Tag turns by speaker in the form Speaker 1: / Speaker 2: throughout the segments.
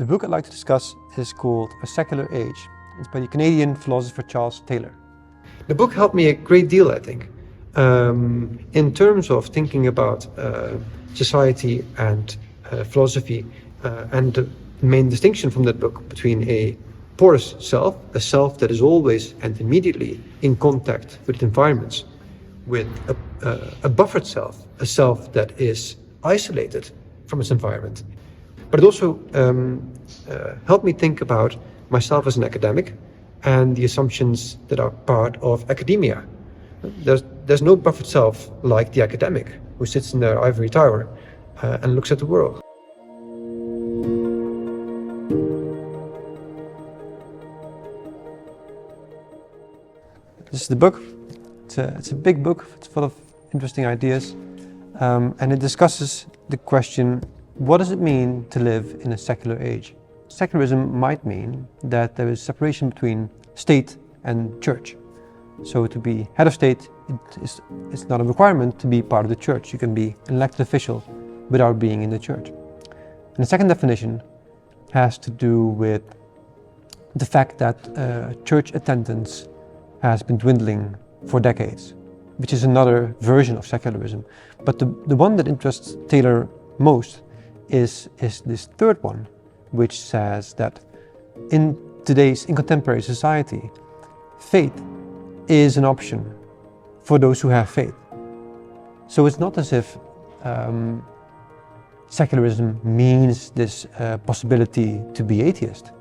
Speaker 1: The book I'd like to discuss is called A Secular Age. It's by the Canadian philosopher Charles Taylor. The book helped me a great deal, I think, in terms of thinking about society and philosophy, and the main distinction from that book between a porous self, a self that is always and immediately in contact with environments, with a buffered self, a self that is isolated from its environment. But it also helped me think about myself as an academic and the assumptions that are part of academia. There's no buffered self like the academic who sits in their ivory tower and looks at the world. This is the book. It's a big book. It's full of interesting ideas, and it discusses the question: what does it mean to live in a secular age? Secularism might mean that there is separation between state and church. So to be head of state, it's not a requirement to be part of the church. You can be an elected official without being in the church. And the second definition has to do with the fact that church attendance has been dwindling for decades, which is another version of secularism. But the one that interests Taylor most is this third one, which says that in contemporary society, faith is an option for those who have faith. So it's not as if secularism means this possibility to be atheist.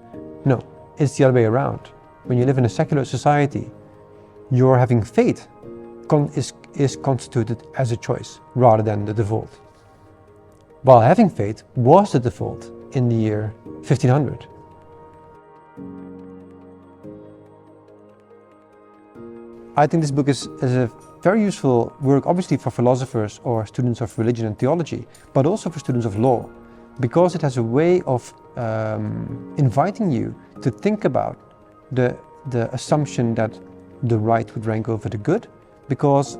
Speaker 1: No, it's the other way around. When you live in a secular society, your having faith is constituted as a choice rather than the default. While having faith was the default in the year 1500. I think this book is a very useful work, obviously for philosophers or students of religion and theology, but also for students of law, because it has a way of inviting you to think about the assumption that the right would rank over the good, because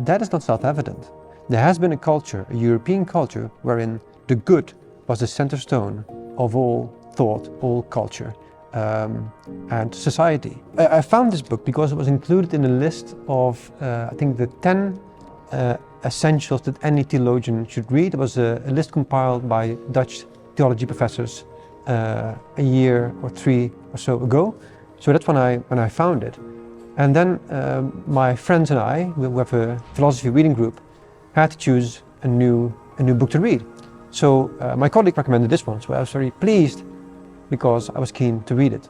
Speaker 1: that is not self-evident. There has been a culture, a European culture, wherein the good was the center stone of all thought, all culture, and society. I found this book because it was included in a list of, I think, the 10 essentials that any theologian should read. It was a list compiled by Dutch theology professors a year or 3 or so ago. So that's when I found it. And then my friends and I, we have a philosophy reading group, had to choose a new book to read. So my colleague recommended this one, so I was very pleased because I was keen to read it.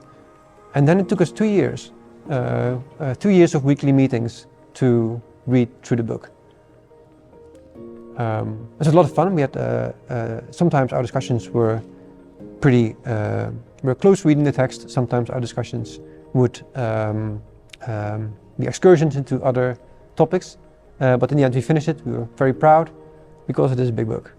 Speaker 1: And then it took us 2 years, 2 years of weekly meetings to read through the book. It was a lot of fun. We had sometimes our discussions were pretty, we were close reading the text. Sometimes our discussions would be excursions into other topics. But in the end we finished it. We were very proud because it is a big book.